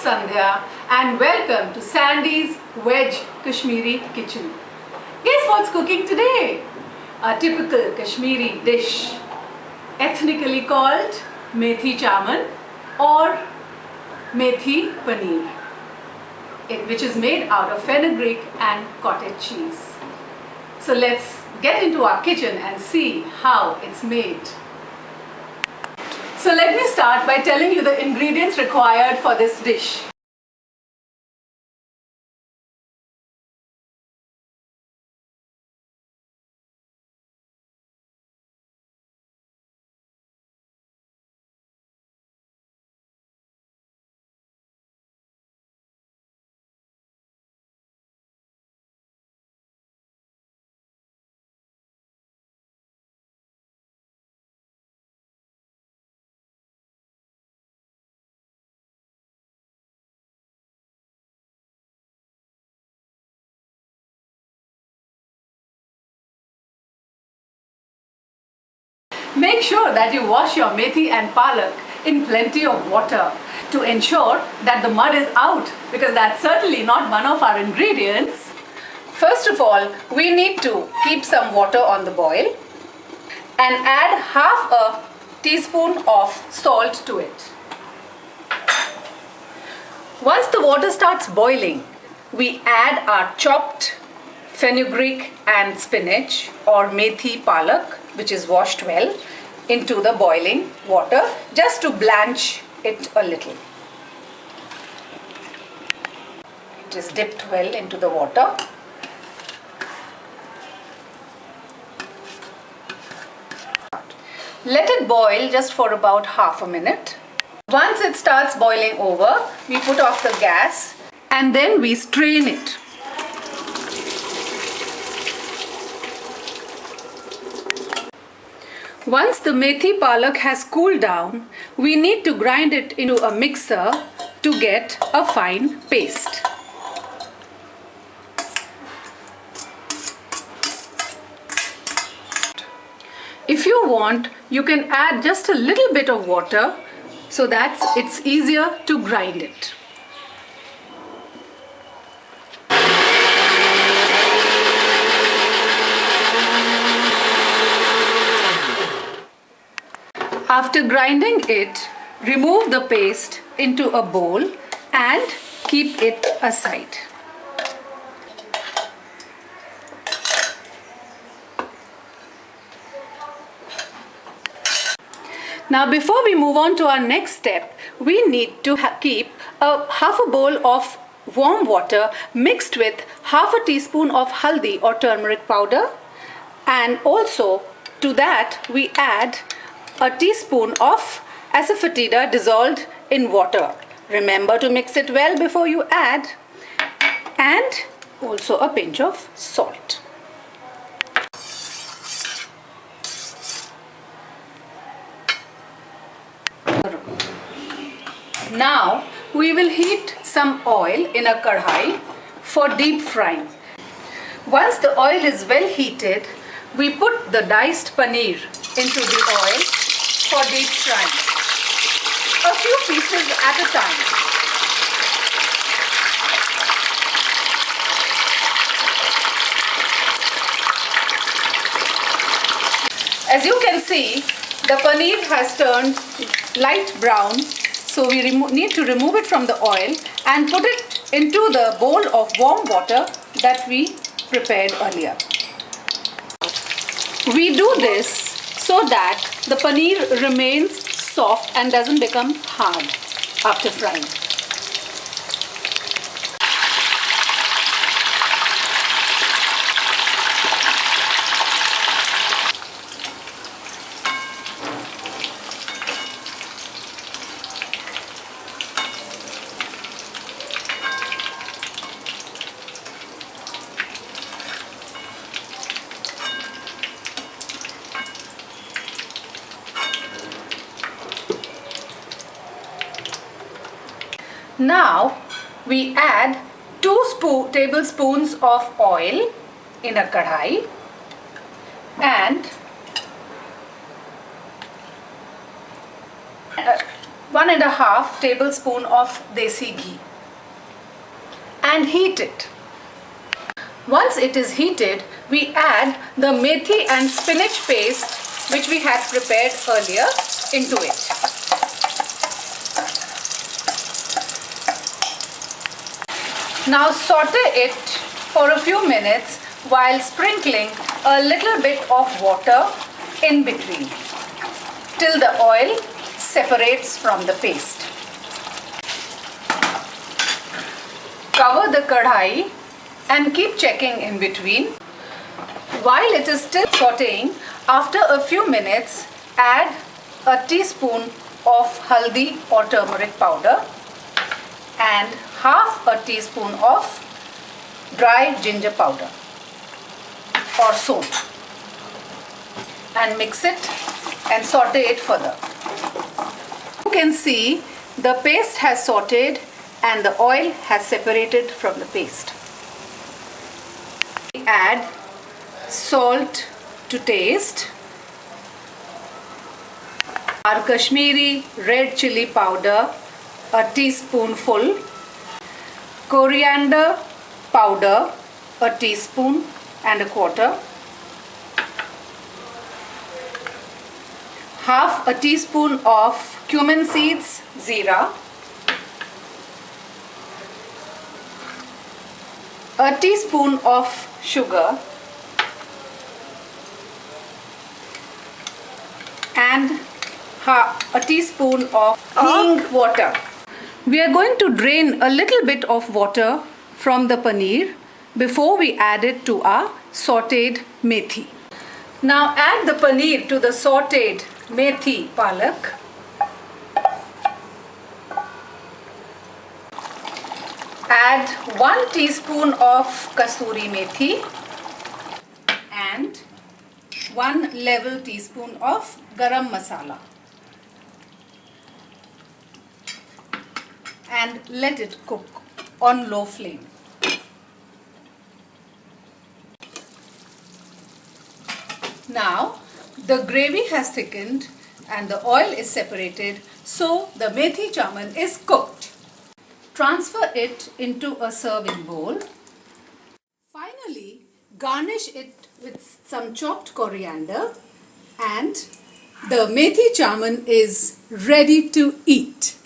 Sandhya and welcome to Sandy's Veg Kashmiri Kitchen. Guess what's cooking today? A typical Kashmiri dish, ethnically called Methi Chaaman or Methi paneer, which is made out of fenugreek and cottage cheese. So let's get into our kitchen and see how it's made. So let me start by telling you the ingredients required for this dish. Make sure that you wash your methi and palak in plenty of water to ensure that the mud is out, because that's certainly not one of our ingredients. First of all, we need to keep some water on the boil and add half a teaspoon of salt to it. Once the water starts boiling, we add our chopped fenugreek and spinach or methi palak, which is washed well, into the boiling water just to blanch it a little. It is dipped well into the water. Let it boil just for about half a minute. Once it starts boiling over, we put off the gas and then we strain it. Once the methi palak has cooled down, we need to grind it into a mixer to get a fine paste. If you want, you can add just a little bit of water so that it's easier to grind it. After grinding it, remove the paste into a bowl and keep it aside. Now, before we move on to our next step, we need to keep half a bowl of warm water mixed with half a teaspoon of haldi or turmeric powder, and also to that we add a teaspoon of asafoetida dissolved in water. Remember to mix it well before you add, and also a pinch of salt. Now we will heat some oil in a kadhai for deep frying. Once the oil is well heated, we put the diced paneer into the oil for deep frying. A few pieces at a time. As you can see, the paneer has turned light brown, so we need to remove it from the oil and put it into the bowl of warm water that we prepared earlier. We do this so that the paneer remains soft and doesn't become hard after frying. Now we add 2 tablespoons of oil in a kadhai and 1.5 tablespoon of desi ghee and heat it. Once it is heated, we add the methi and spinach paste which we had prepared earlier into it. Now saute it for a few minutes while sprinkling a little bit of water in between till the oil separates from the paste. Cover the kadhai and keep checking in between. While it is still sauteing, after a few minutes, add a teaspoon of haldi or turmeric powder and half a teaspoon of dry ginger powder or soap and mix it and saute it further. You can see the paste has sauteed and the oil has separated from the paste. Add salt to taste, our Kashmiri red chili powder, a teaspoonful, coriander powder, a teaspoon and a quarter, half a teaspoon of cumin seeds, zira, a teaspoon of sugar and a teaspoon of hing water. We are going to drain a little bit of water from the paneer before we add it to our sauteed methi. Now add the paneer to the sauteed methi palak. Add 1 teaspoon of kasuri methi and 1 level teaspoon of garam masala and let it cook on low flame. Now the gravy has thickened and the oil is separated, so the methi chaaman is cooked. Transfer it into a serving bowl. Finally, garnish it with some chopped coriander and the methi chaaman is ready to eat.